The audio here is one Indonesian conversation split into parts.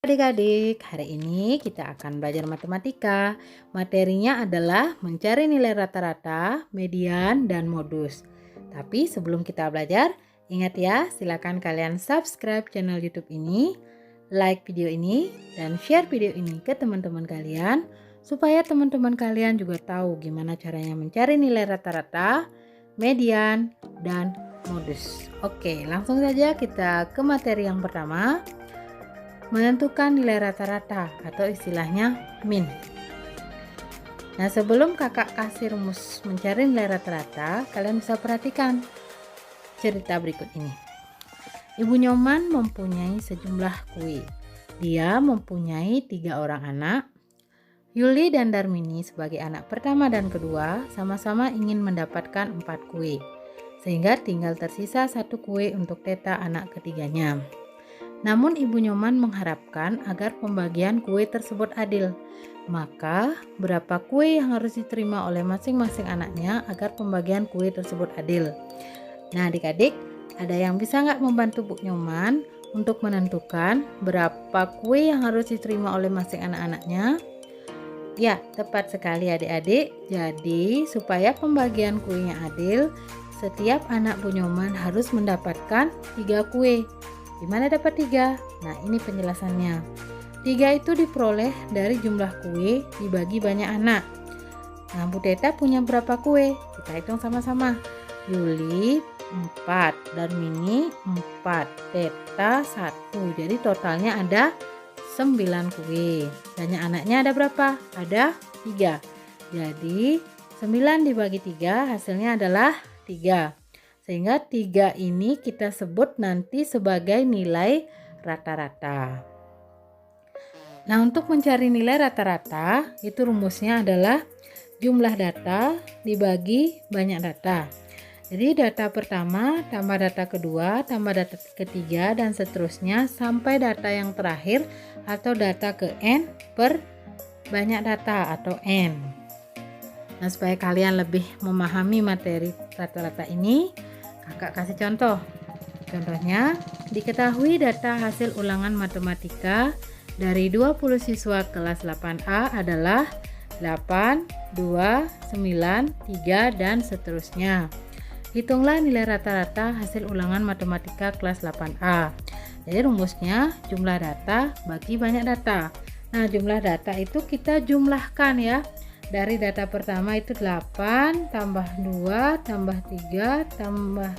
Adik-adik, hari ini kita akan belajar matematika. Materinya adalah mencari nilai rata-rata, median, dan modus. Tapi sebelum kita belajar, ingat ya, silakan kalian subscribe channel YouTube ini, like video ini, dan share video ini ke teman-teman kalian, supaya teman-teman kalian juga tahu gimana caranya mencari nilai rata-rata, median, dan modus. Oke, langsung saja kita ke materi yang pertama. Menentukan nilai rata-rata atau istilahnya min. Nah, sebelum kakak kasih rumus mencari nilai rata-rata, kalian bisa perhatikan cerita berikut ini. Ibu Nyoman mempunyai sejumlah kue. Dia mempunyai 3 orang anak. Yuli dan Darmini sebagai anak pertama dan kedua sama-sama ingin mendapatkan 4 kue, sehingga tinggal tersisa 1 kue untuk Teta anak ketiganya. Namun Ibu Nyoman mengharapkan agar pembagian kue tersebut adil. Maka berapa kue yang harus diterima oleh masing-masing anaknya agar pembagian kue tersebut adil? Nah adik-adik, ada yang bisa nggak membantu Bu Nyoman untuk menentukan berapa kue yang harus diterima oleh masing anak-anaknya? Ya, tepat sekali adik-adik. Jadi supaya pembagian kuenya adil, setiap anak Bu Nyoman harus mendapatkan 3 kue. Gimana dapat 3? Nah, ini penjelasannya. 3 itu diperoleh dari jumlah kue dibagi banyak anak. Nah, Bu Teta punya berapa kue? Kita hitung sama-sama. Yuli 4, Darmini 4, Teta 1. Jadi totalnya ada 9 kue. Banyak anaknya ada berapa? Ada 3. Jadi 9 dibagi 3 hasilnya adalah 3. Sehingga 3 ini kita sebut nanti sebagai nilai rata-rata. Nah, untuk mencari nilai rata-rata, itu rumusnya adalah jumlah data dibagi banyak data. Jadi data pertama tambah data kedua tambah data ketiga dan seterusnya sampai data yang terakhir atau data ke n per banyak data atau n. Nah, supaya kalian lebih memahami materi rata-rata ini, kakak kasih contoh. Contohnya, diketahui data hasil ulangan matematika dari 20 siswa kelas 8A adalah 8, 2, 9, 3, dan seterusnya. Hitunglah nilai rata-rata hasil ulangan matematika kelas 8A. Jadi rumusnya jumlah data bagi banyak data. Nah, jumlah data itu kita jumlahkan ya. Dari data pertama itu 8 tambah 2 tambah 3 tambah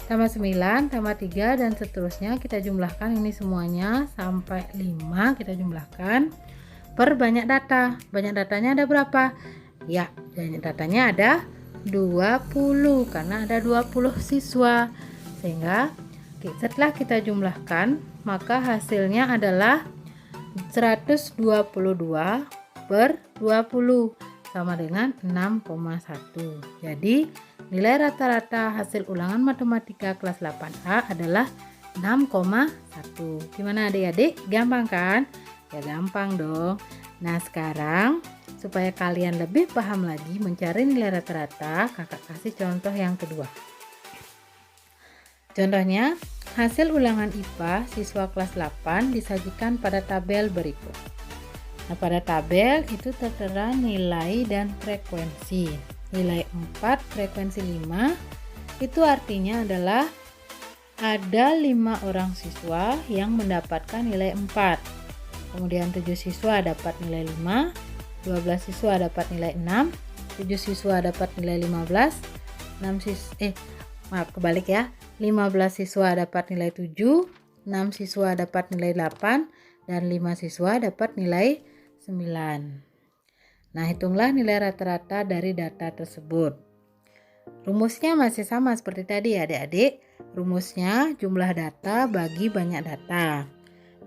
9 tambah 3 dan seterusnya kita jumlahkan ini semuanya sampai 5 kita jumlahkan per banyak data. Banyak datanya ada berapa? Ya, banyak datanya ada 20 karena ada 20 siswa. Sehingga setelah kita jumlahkan maka hasilnya adalah 122 per 20 sama dengan 6,1. Jadi nilai rata-rata hasil ulangan matematika kelas 8A adalah 6,1. Gimana adik-adik? Gampang kan? Ya gampang dong. Nah sekarang supaya kalian lebih paham lagi mencari nilai rata-rata, kakak kasih contoh yang kedua. Contohnya, hasil ulangan IPA siswa kelas 8 disajikan pada tabel berikut. Nah, pada tabel itu tertera nilai dan frekuensi. Nilai 4, frekuensi 5, itu artinya adalah ada 5 orang siswa yang mendapatkan nilai 4. Kemudian 7 siswa dapat nilai 5, 12 siswa dapat nilai 6, 7 siswa dapat nilai 15, 15 siswa dapat nilai 7, 6 siswa dapat nilai 8, dan 5 siswa dapat nilai 9. Nah, hitunglah nilai rata-rata dari data tersebut. Rumusnya masih sama seperti tadi ya adik-adik. Rumusnya jumlah data bagi banyak data.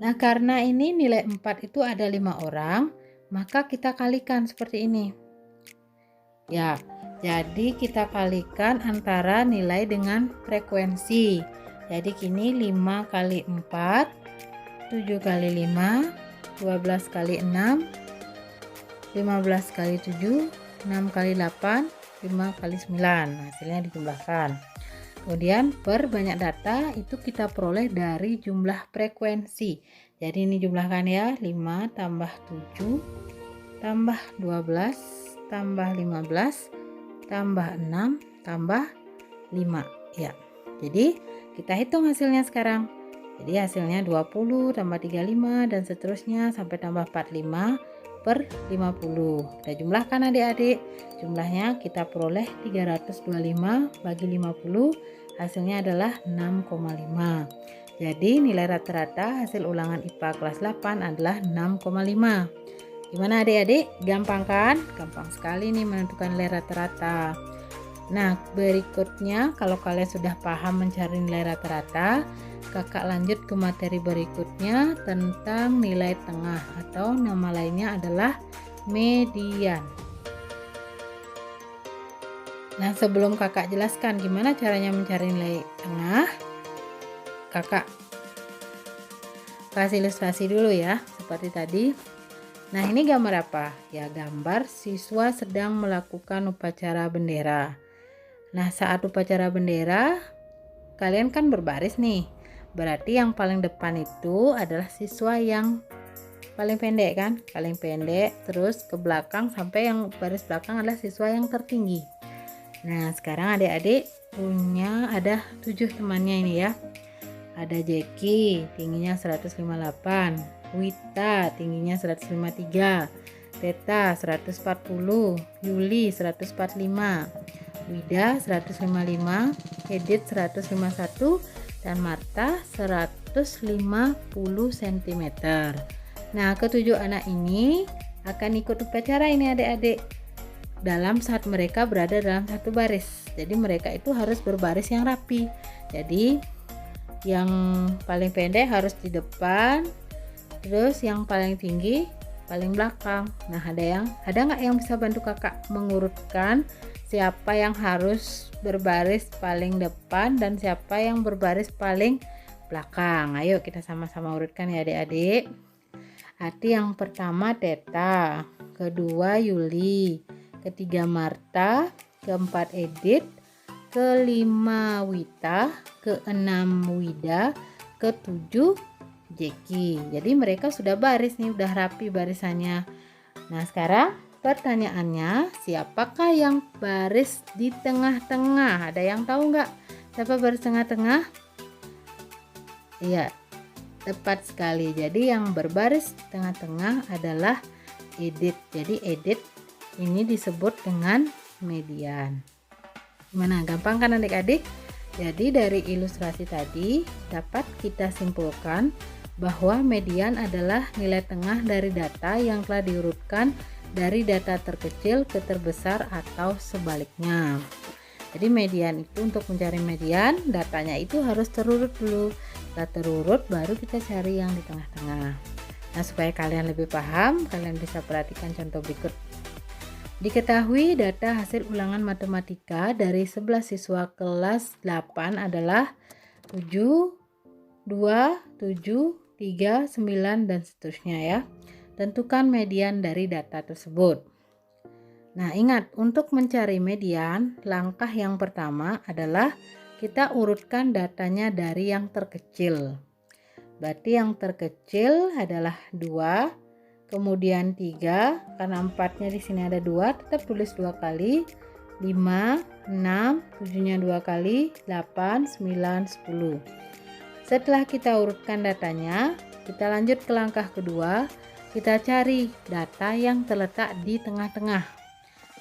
Nah, karena ini nilai 4 itu ada 5 orang, maka kita kalikan seperti ini. Ya, jadi kita kalikan antara nilai dengan frekuensi. Jadi kini 5 kali 4, 7 kali 5, 12 kali 6, 15 kali 7, 6 kali 8, 5 kali 9. Hasilnya dijumlahkan. Kemudian per banyak data itu kita peroleh dari jumlah frekuensi. Jadi ini jumlahkan ya, 5 tambah 7 tambah 12 tambah 15 tambah 6 tambah 5 ya. Jadi kita hitung hasilnya sekarang. Jadi hasilnya 20 tambah 35 dan seterusnya sampai tambah 45 per 50. Kita jumlahkan adik-adik. Jumlahnya kita peroleh 325 bagi 50, hasilnya adalah 6,5. Jadi nilai rata-rata hasil ulangan IPA kelas 8 adalah 6,5. Gimana adik-adik? Gampang kan? Gampang sekali nih menentukan nilai rata-rata. Nah, berikutnya kalau kalian sudah paham mencari nilai rata-rata, kakak lanjut ke materi berikutnya tentang nilai tengah atau nama lainnya adalah median. Nah, sebelum kakak jelaskan gimana caranya mencari nilai tengah, kakak kasih ilustrasi dulu ya, seperti tadi. Nah, ini gambar apa? Ya, gambar siswa sedang melakukan upacara bendera. Nah, saat upacara bendera, kalian kan berbaris nih. Berarti yang paling depan itu adalah siswa yang paling pendek kan? Paling pendek, terus ke belakang sampai yang baris belakang adalah siswa yang tertinggi. Nah, sekarang adik-adik punya ada 7 temannya ini ya. Ada Jeki, tingginya 158, Wita, tingginya 153, Teta 140, Yuli 145, Wida 155, Edit 151, dan Marta 150 cm. Nah, ketujuh anak ini akan ikut upacara ini adik-adik dalam saat mereka berada dalam satu baris. Jadi mereka itu harus berbaris yang rapi. Jadi yang paling pendek harus di depan, terus yang paling tinggi paling belakang. Nah, ada nggak yang bisa bantu kakak mengurutkan siapa yang harus berbaris paling depan dan siapa yang berbaris paling belakang? Ayo kita sama-sama urutkan ya adik-adik. Arti yang pertama Teta, kedua Yuli, ketiga Marta, keempat Edit, kelima Wita, keenam Wida, ketujuh Jeki. Jadi mereka sudah baris nih, udah rapi barisannya. Nah, sekarang pertanyaannya, siapakah yang baris di tengah-tengah? Ada yang tahu nggak siapa baris tengah-tengah? Iya, tepat sekali. Jadi yang berbaris tengah-tengah adalah Edit. Jadi Edit ini disebut dengan median. Gimana? Gampang kan adik-adik? Jadi dari ilustrasi tadi dapat kita simpulkan bahwa median adalah nilai tengah dari data yang telah diurutkan dari data terkecil ke terbesar atau sebaliknya. Jadi median itu, untuk mencari median, datanya itu harus terurut dulu. Setelah terurut baru kita cari yang di tengah-tengah. Nah, supaya kalian lebih paham, kalian bisa perhatikan contoh berikut. Diketahui data hasil ulangan matematika dari 11 siswa kelas 8 adalah 7, 2, 7, 3, 9, dan seterusnya ya. Tentukan median dari data tersebut. Nah, ingat, untuk mencari median, langkah yang pertama adalah kita urutkan datanya dari yang terkecil. Berarti yang terkecil adalah 2, kemudian 3, karena 4-nya di sini ada 2, tetap tulis 2 kali, 5, 6, 7-nya 2 kali, 8, 9, 10. Setelah kita urutkan datanya, kita lanjut ke langkah kedua, kita cari data yang terletak di tengah-tengah.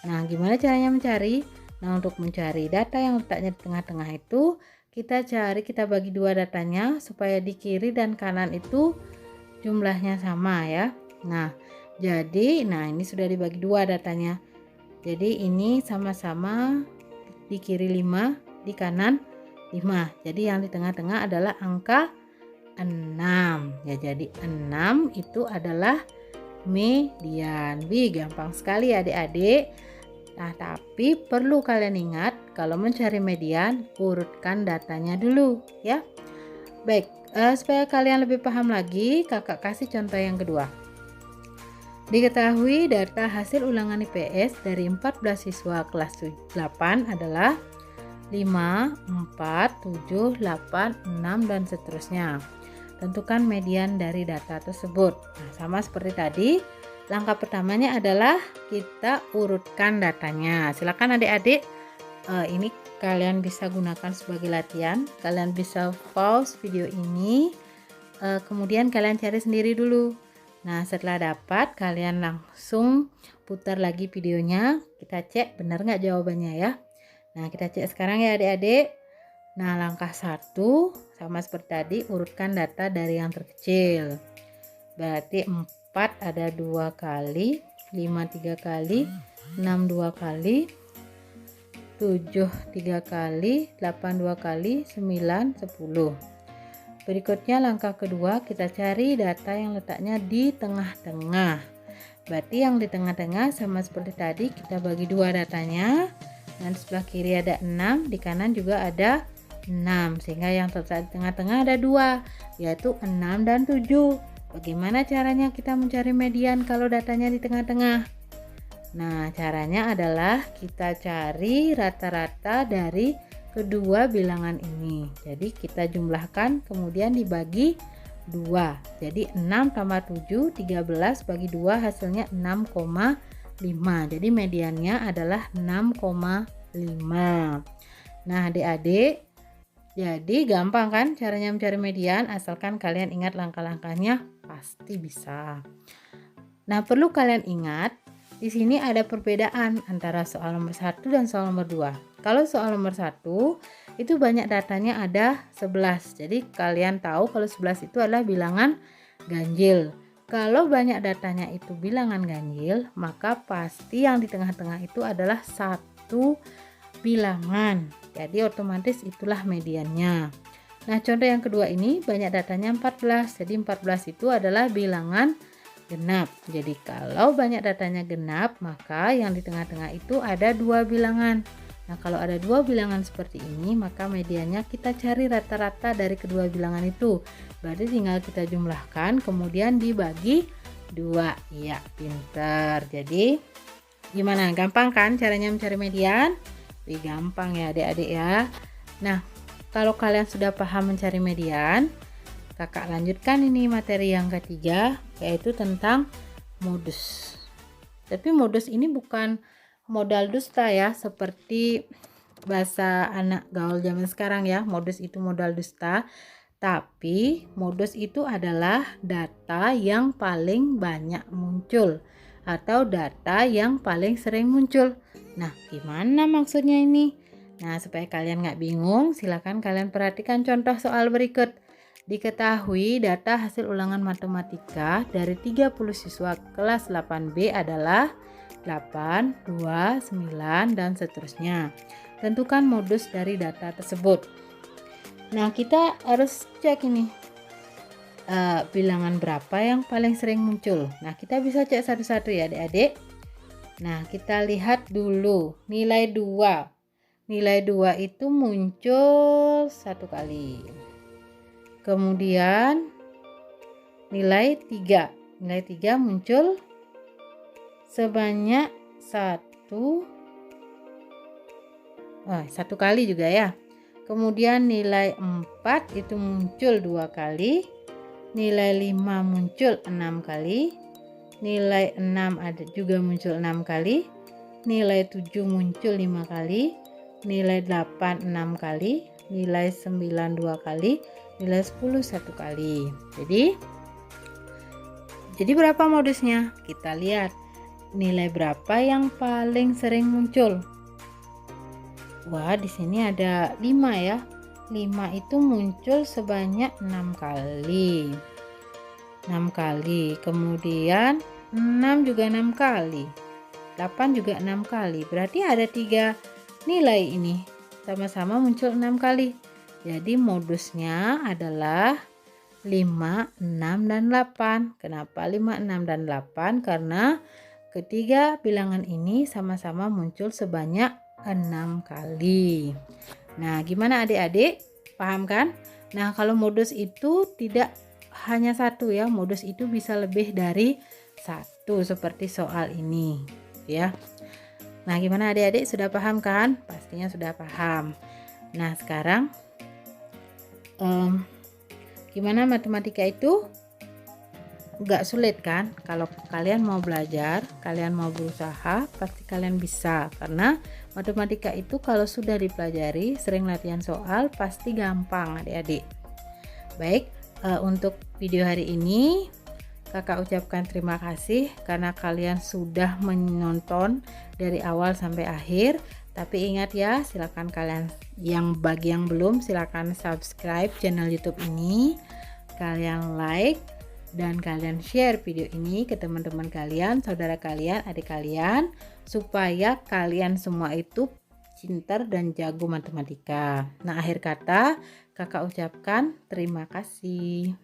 Nah, gimana caranya mencari? Nah, untuk mencari data yang letaknya di tengah-tengah itu, kita bagi dua datanya supaya di kiri dan kanan itu jumlahnya sama ya. Nah, ini sudah dibagi dua datanya. Jadi ini sama-sama di kiri 5, di kanan 5. Jadi yang di tengah-tengah adalah angka 6. Ya, jadi 6 itu adalah median. Gampang sekali adik-adik. Nah, tapi perlu kalian ingat, kalau mencari median, urutkan datanya dulu ya. Baik, supaya kalian lebih paham lagi, kakak kasih contoh yang kedua. Diketahui data hasil ulangan IPS dari 14 siswa kelas 8 adalah 5, 4, 7, 8, 6, dan seterusnya. tentukan median dari data tersebut. Nah, sama seperti tadi, langkah pertamanya adalah kita urutkan datanya. Silakan adik-adik, ini kalian bisa gunakan sebagai latihan. Kalian bisa pause video ini, kemudian kalian cari sendiri dulu. Nah, setelah dapat, kalian langsung putar lagi videonya. Kita cek benar nggak jawabannya ya. Nah, kita cek sekarang ya adik-adik. Nah, langkah 1 sama seperti tadi, urutkan data dari yang terkecil. Berarti 4 ada 2 kali, 5 3 kali, 6 2 kali, 7 3 kali, 8 2 kali, 9 10. Berikutnya langkah kedua, kita cari data yang letaknya di tengah-tengah. Berarti yang di tengah-tengah sama seperti tadi, kita bagi 2 datanya. Dan sebelah kiri ada 6, di kanan juga ada 6, sehingga yang terletak di tengah-tengah ada 2, yaitu 6 dan 7. Bagaimana caranya kita mencari median kalau datanya di tengah-tengah? Nah, caranya adalah kita cari rata-rata dari kedua bilangan ini. Jadi kita jumlahkan kemudian dibagi 2. Jadi 6 tambah 7, 13 bagi 2 hasilnya 6,5. Jadi mediannya adalah 6,5. Nah, adik-adik, jadi gampang kan caranya mencari median, asalkan kalian ingat langkah-langkahnya, pasti bisa. Nah, perlu kalian ingat, di sini ada perbedaan antara soal nomor 1 dan soal nomor 2. Kalau soal nomor 1 itu banyak datanya ada 11. Jadi kalian tahu kalau 11 itu adalah bilangan ganjil. Kalau banyak datanya itu bilangan ganjil, maka pasti yang di tengah-tengah itu adalah satu bilangan. Jadi otomatis itulah mediannya. Nah, contoh yang kedua ini banyak datanya 14. Jadi 14 itu adalah bilangan genap. Jadi kalau banyak datanya genap, maka yang di tengah-tengah itu ada 2 bilangan. Nah, kalau ada 2 bilangan seperti ini, maka mediannya kita cari rata-rata dari kedua bilangan itu. Berarti tinggal kita jumlahkan, kemudian dibagi 2. Iya, pinter. Jadi, gimana? Gampang kan caranya mencari median? Gampang ya adik-adik ya. Nah, kalau kalian sudah paham mencari median, kakak lanjutkan ini materi yang ketiga, yaitu tentang modus. Tapi modus ini bukan modal dusta ya, seperti bahasa anak gaul zaman sekarang ya, modus itu modal dusta. Tapi modus itu adalah data yang paling banyak muncul atau data yang paling sering muncul. Nah, gimana maksudnya ini? Nah, supaya kalian nggak bingung, silakan kalian perhatikan contoh soal berikut. Diketahui data hasil ulangan matematika dari 30 siswa kelas 8B adalah 8, 2, 9, dan seterusnya. Tentukan modus dari data tersebut. Nah, kita harus cek ini bilangan berapa yang paling sering muncul. Nah, kita bisa cek satu-satu ya adik-adik. Nah, kita lihat dulu nilai 2. Nilai 2 itu muncul 1 kali. Kemudian nilai 3. Nilai 3 muncul sebanyak 1 kali juga ya. Kemudian nilai 4 itu muncul 2 kali. Nilai 5 muncul 6 kali. Nilai 6 ada juga muncul 6 kali. Nilai 7 muncul 5 kali. Nilai 8 6 kali. Nilai 9 2 kali. Nilai 10 1 kali. Jadi berapa modusnya? Kita lihat nilai berapa yang paling sering muncul. Wah, di sini ada 5 ya. 5 itu muncul sebanyak 6 kali. 6 kali. Kemudian 6 juga 6 kali. 8 juga 6 kali. Berarti ada 3 nilai ini. Sama-sama muncul 6 kali. Jadi modusnya adalah 5, 6, dan 8. Kenapa 5, 6, dan 8? Karena ketiga bilangan ini sama-sama muncul sebanyak 6 kali. Nah, gimana adik-adik? Paham kan? Nah, kalau modus itu tidak hanya satu ya, modus itu bisa lebih dari satu seperti soal ini ya. Nah, gimana adik-adik, sudah paham kan? Pastinya sudah paham. Nah, sekarang Gimana matematika itu? Nggak sulit kan? Kalau kalian mau belajar, kalian mau berusaha, pasti kalian bisa. Karena matematika itu kalau sudah dipelajari, sering latihan soal, pasti gampang adik-adik. Baik, untuk video hari ini kakak ucapkan terima kasih karena kalian sudah menonton dari awal sampai akhir. Tapi ingat ya, silakan kalian bagi yang belum, silakan subscribe channel YouTube ini. Kalian like dan kalian share video ini ke teman-teman kalian, saudara kalian, adik kalian, supaya kalian semua itu pintar dan jago matematika. Nah, akhir kata kakak ucapkan terima kasih.